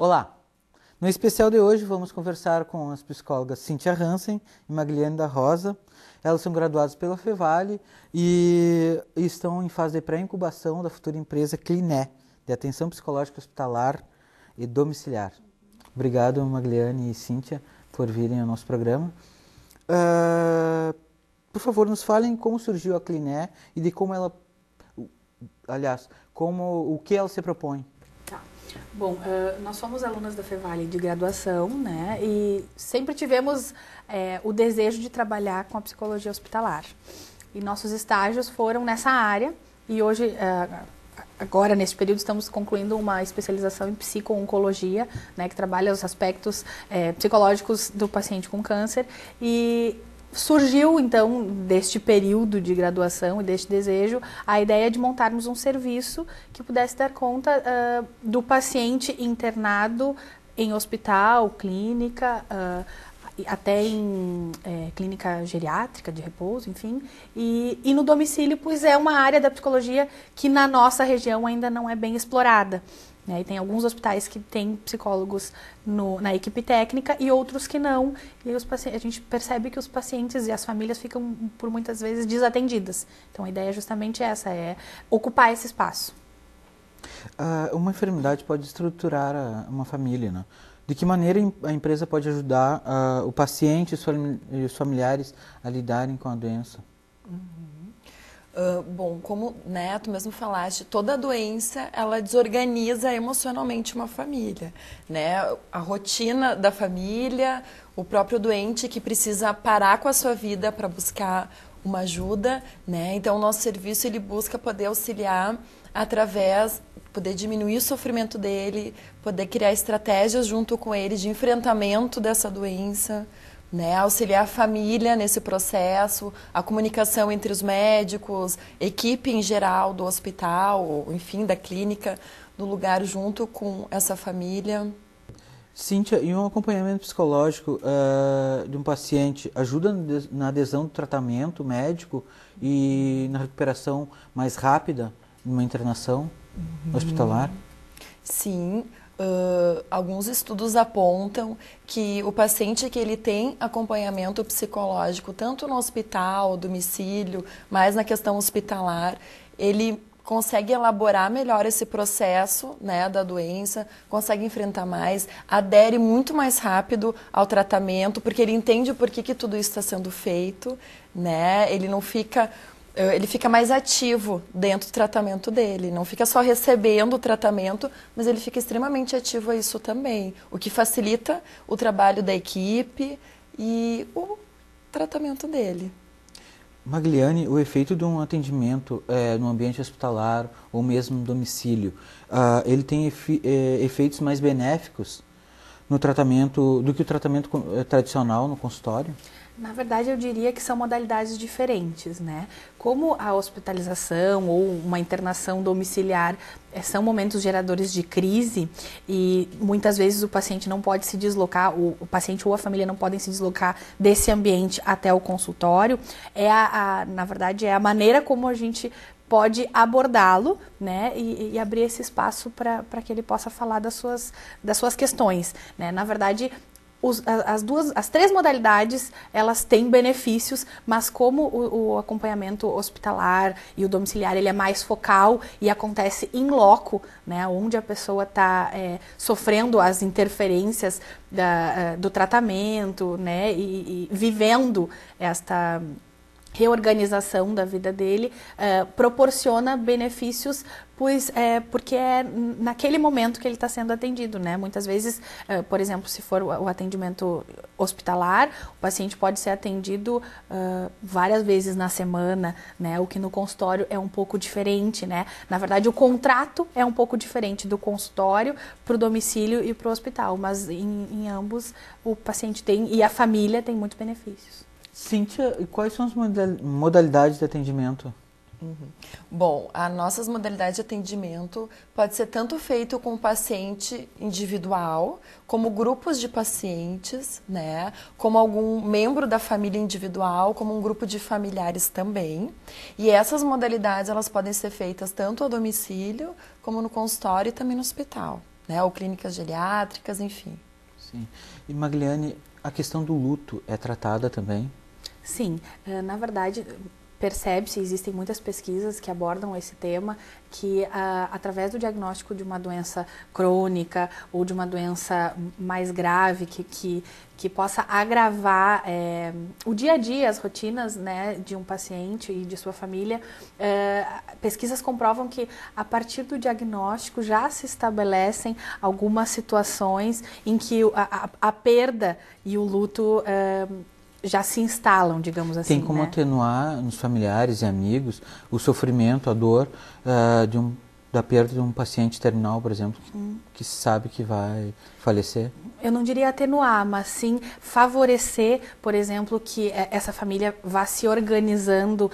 Olá! No especial de hoje vamos conversar com as psicólogas Cíntia Hansen e Magliane da Rosa. Elas são graduadas pela Fevale e estão em fase de pré-incubação da futura empresa Cliné, de atenção psicológica hospitalar e domiciliar. Obrigado, Magliane e Cíntia, por virem ao nosso programa. Por favor, nos falem como surgiu a Cliné e de como ela, o que ela se propõe. Bom, nós somos alunas da Fevale de graduação, né? E sempre tivemos o desejo de trabalhar com a psicologia hospitalar. E nossos estágios foram nessa área. E hoje, agora neste período, estamos concluindo uma especialização em psico-oncologia, né? Que trabalha os aspectos psicológicos do paciente com câncer. E surgiu, então, deste período de graduação e deste desejo, a ideia de montarmos um serviço que pudesse dar conta do paciente internado em hospital, clínica, até em clínica geriátrica de repouso, enfim, e no domicílio, pois é uma área da psicologia que na nossa região ainda não é bem explorada. E tem alguns hospitais que têm psicólogos na equipe técnica e outros que não. E a gente percebe que os pacientes e as famílias ficam, por muitas vezes, desatendidas. Então, a ideia é justamente essa, é ocupar esse espaço. Uma enfermidade pode estruturar uma família, né? De que maneira a empresa pode ajudar o paciente e os familiares a lidarem com a doença? Bom, como tu mesmo falaste, toda doença ela desorganiza emocionalmente uma família, né? A rotina da família, o próprio doente que precisa parar com a sua vida para buscar uma ajuda, né? Então, o nosso serviço ele busca poder auxiliar poder diminuir o sofrimento dele, poder criar estratégias junto com ele de enfrentamento dessa doença, né, auxiliar a família nesse processo, a comunicação entre os médicos, equipe em geral do hospital, enfim, da clínica, do lugar junto com essa família. Cíntia, e um acompanhamento psicológico de um paciente ajuda na adesão do tratamento médico e na recuperação mais rápida numa internação hospitalar? Sim. Alguns estudos apontam que o paciente que ele tem acompanhamento psicológico, tanto no hospital, domicílio, mas na questão hospitalar, ele consegue elaborar melhor esse processo, né, da doença, consegue enfrentar mais, adere muito mais rápido ao tratamento, porque ele entende por que tudo isso está sendo feito, né? Ele fica mais ativo dentro do tratamento dele, não fica só recebendo o tratamento, mas ele fica extremamente ativo a isso também, o que facilita o trabalho da equipe e o tratamento dele. Magliane, o efeito de um atendimento no ambiente hospitalar ou mesmo no domicílio, ele tem efeitos mais benéficos no tratamento do que o tratamento tradicional no consultório? Na verdade, eu diria que são modalidades diferentes, né? Como a hospitalização ou uma internação domiciliar são momentos geradores de crise e muitas vezes o paciente não pode se deslocar, o paciente ou a família não podem se deslocar desse ambiente até o consultório, na verdade, é a maneira como a gente pode abordá-lo, né, e abrir esse espaço para que ele possa falar das suas questões, né? Na verdade, as três modalidades, elas têm benefícios, mas como o acompanhamento hospitalar e o domiciliar, ele é mais focal e acontece in loco, né, onde a pessoa está sofrendo as interferências do tratamento, né, e vivendo esta reorganização da vida dele, proporciona benefícios, porque é naquele momento que ele está sendo atendido, né? Muitas vezes, por exemplo, se for o atendimento hospitalar, o paciente pode ser atendido várias vezes na semana, né? O que no consultório é um pouco diferente, né? Na verdade, o contrato é um pouco diferente do consultório para o domicílio e para o hospital, mas em ambos o paciente tem e a família tem muitos benefícios. Cíntia, e quais são as modalidades de atendimento? Bom, as nossas modalidades de atendimento pode ser tanto feito com o paciente individual, como grupos de pacientes, né? Como algum membro da família individual, como um grupo de familiares também. E essas modalidades elas podem ser feitas tanto a domicílio, como no consultório e também no hospital. né? Ou clínicas geriátricas, enfim. Sim. E Magliane, a questão do luto é tratada também? Sim, na verdade, percebe-se, existem muitas pesquisas que abordam esse tema, que através do diagnóstico de uma doença crônica ou de uma doença mais grave, que possa agravar o dia a dia, as rotinas, né, de um paciente e de sua família, pesquisas comprovam que a partir do diagnóstico já se estabelecem algumas situações em que a perda e o luto já se instalam, digamos assim. Tem como atenuar nos familiares e amigos o sofrimento, a dor da perda de um paciente terminal, por exemplo, que sabe que vai falecer? Eu não diria atenuar, mas sim favorecer, por exemplo, que essa família vá se organizando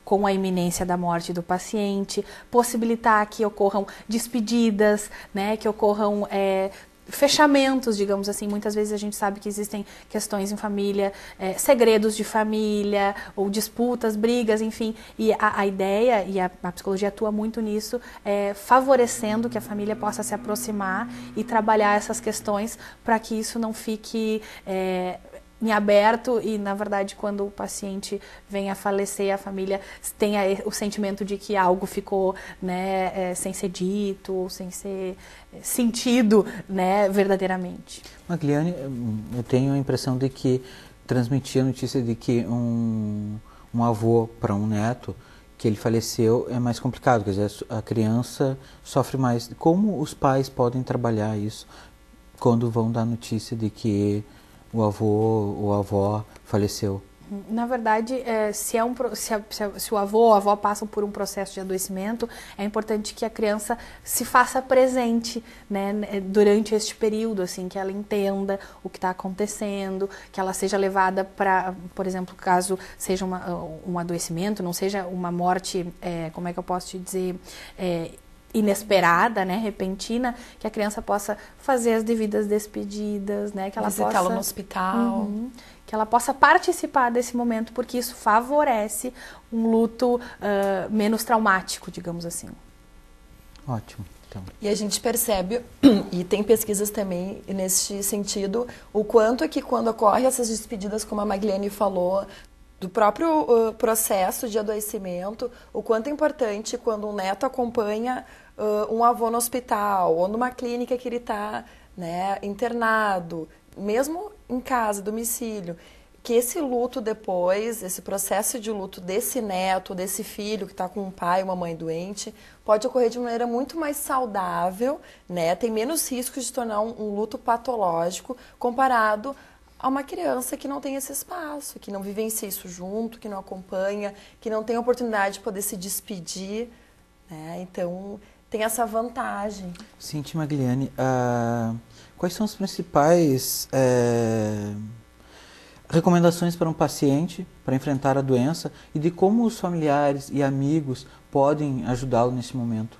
com a iminência da morte do paciente, possibilitar que ocorram despedidas, né, que ocorram fechamentos, digamos assim. Muitas vezes a gente sabe que existem questões em família, segredos de família, ou disputas, brigas, enfim. E a ideia, e a psicologia atua muito nisso, favorecendo que a família possa se aproximar e trabalhar essas questões para que isso não fique em aberto e, na verdade, quando o paciente vem a falecer, a família tenha o sentimento de que algo ficou, né, sem ser dito, ou sem ser sentido, né, verdadeiramente. Magliane, eu tenho a impressão de que transmitir a notícia de que um avô para um neto, que ele faleceu, é mais complicado, quer dizer, a criança sofre mais. Como os pais podem trabalhar isso quando vão dar notícia de que o avô ou a avó faleceu? Na verdade, se o avô ou a avó passam por um processo de adoecimento, é importante que a criança se faça presente, né, durante este período, assim, que ela entenda o que está acontecendo, que ela seja levada para, por exemplo, caso seja um adoecimento, não seja uma morte, como é que eu posso te dizer, inesperada, né, repentina, que a criança possa fazer as devidas despedidas, né, que ela possa visitá-la no hospital, que ela possa participar desse momento, porque isso favorece um luto menos traumático, digamos assim. Ótimo. Então. E a gente percebe, e tem pesquisas também nesse sentido, o quanto é que quando ocorrem essas despedidas, como a Magliane falou, do próprio processo de adoecimento, o quanto é importante quando um neto acompanha um avô no hospital ou numa clínica que ele está, né, internado, mesmo em casa, domicílio, que esse luto depois, esse processo de luto desse neto, desse filho que está com um pai ou uma mãe doente, pode ocorrer de maneira muito mais saudável, né, tem menos risco de se tornar um luto patológico comparado a uma criança que não tem esse espaço, que não vivencia isso junto, que não acompanha, que não tem a oportunidade de poder se despedir, né? Então, tem essa vantagem. Cintia Magliane, quais são as principais recomendações para um paciente para enfrentar a doença e de como os familiares e amigos podem ajudá-lo nesse momento?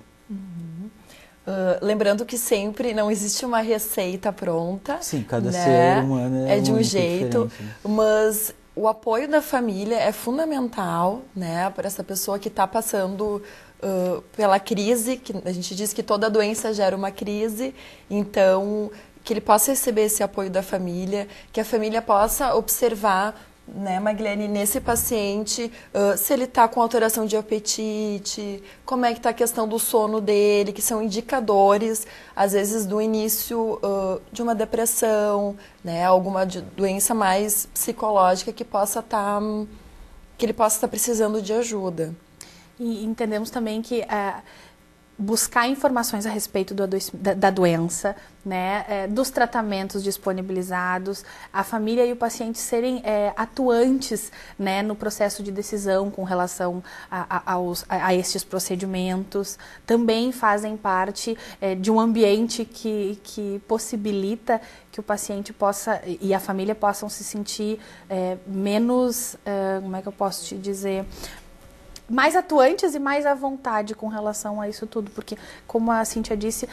Lembrando que sempre não existe uma receita pronta. Sim, cada né? ser humano é de um jeito, né? Mas o apoio da família é fundamental, né, para essa pessoa que está passando pela crise, que a gente diz que toda doença gera uma crise, então que ele possa receber esse apoio da família, que a família possa observar, né, Magliane, nesse paciente, se ele está com alteração de apetite, como é que está a questão do sono dele, que são indicadores, às vezes, do início de uma depressão, né, alguma doença mais psicológica que ele possa estar precisando de ajuda. E entendemos também que buscar informações a respeito da doença, né, dos tratamentos disponibilizados, a família e o paciente serem atuantes, né, no processo de decisão com relação a estes procedimentos, também fazem parte de um ambiente que possibilita que o paciente possa e a família possam se sentir menos, como é que eu posso te dizer, mais atuantes e mais à vontade com relação a isso tudo, porque, como a Cíntia disse,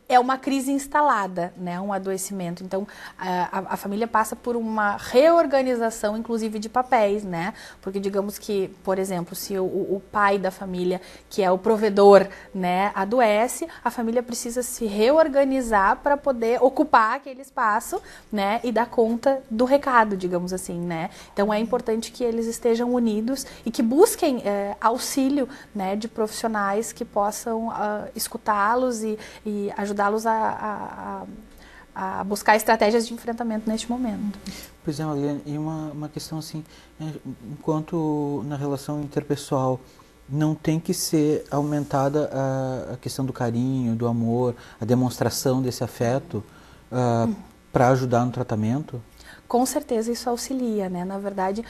é uma crise instalada, né, um adoecimento. Então, a família passa por uma reorganização, inclusive, de papéis, né? Porque, digamos que, por exemplo, se o pai da família, que é o provedor, né, adoece, a família precisa se reorganizar para poder ocupar aquele espaço, né, e dar conta do recado, digamos assim, né? Então, é importante que eles estejam unidos e que busquem auxílio, né, de profissionais que possam escutá-los e ajudá-los a buscar estratégias de enfrentamento neste momento. Pois é, Mariane, e uma questão assim, enquanto na relação interpessoal não tem que ser aumentada a questão do carinho, do amor, a demonstração desse afeto para ajudar no tratamento? Com certeza isso auxilia, né? Na verdade,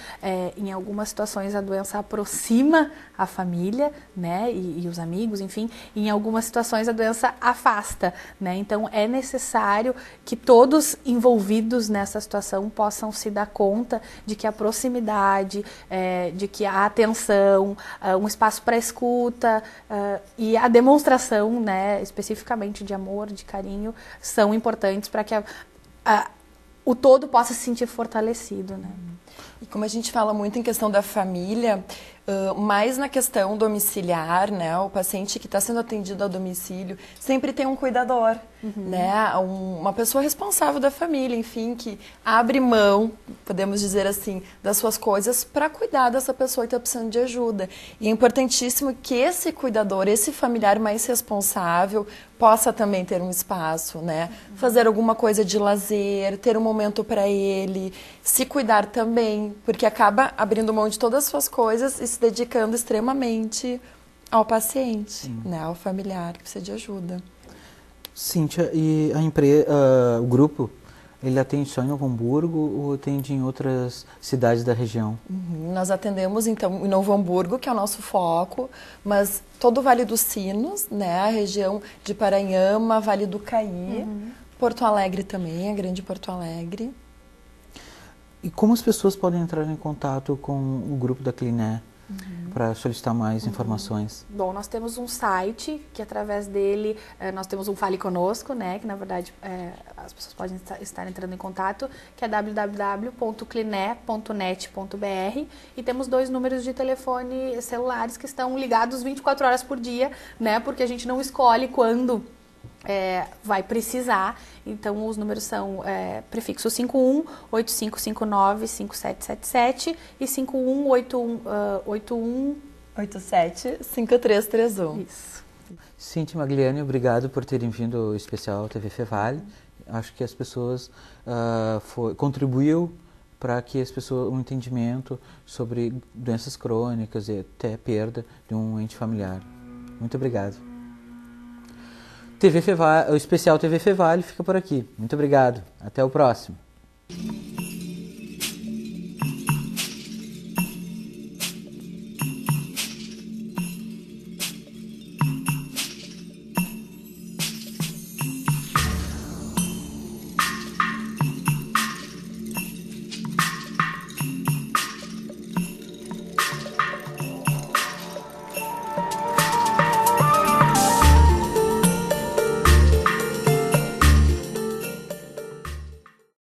em algumas situações a doença aproxima a família, né? E os amigos, enfim. E em algumas situações a doença afasta, né? Então é necessário que todos envolvidos nessa situação possam se dar conta de que a proximidade, de que a atenção, um espaço para escuta e a demonstração, né? Especificamente de amor, de carinho, são importantes para que o todo possa se sentir fortalecido, né? E como a gente fala muito em questão da família, mais na questão domiciliar, né? O paciente que está sendo atendido a domicílio sempre tem um cuidador, né? Uma pessoa responsável da família, enfim, que abre mão, podemos dizer assim, das suas coisas para cuidar dessa pessoa que está precisando de ajuda. E é importantíssimo que esse cuidador, esse familiar mais responsável, possa também ter um espaço, né? Fazer alguma coisa de lazer, ter um momento para ele, se cuidar também, porque acaba abrindo mão de todas as suas coisas e se dedicando extremamente ao paciente, né? Ao familiar que precisa de ajuda. Cíntia, e o grupo, ele atende só em Novo Hamburgo ou atende em outras cidades da região? Nós atendemos, então, em Novo Hamburgo, que é o nosso foco, mas todo o Vale dos Sinos, né, a região de Paranhama, Vale do Caí, Porto Alegre também, a grande Porto Alegre. E como as pessoas podem entrar em contato com o grupo da Cliné para solicitar mais informações? Bom, nós temos um site que através dele nós temos um Fale Conosco, né, que na verdade as pessoas podem estar entrando em contato, que é www.cliné.net.br, e temos 2 números de telefone celulares que estão ligados 24 horas por dia, né, porque a gente não escolhe quando vai precisar. Então os números são prefixo 51 8559 5777 e 51 81 87 5331. Isso. Cíntia e Magliane, obrigado por terem vindo ao especial TV Fevale. Acho que as pessoas contribuiu para que as pessoas um entendimento sobre doenças crônicas e até perda de um ente familiar. Muito obrigado. O especial TV Fevale fica por aqui. Muito obrigado. Até o próximo.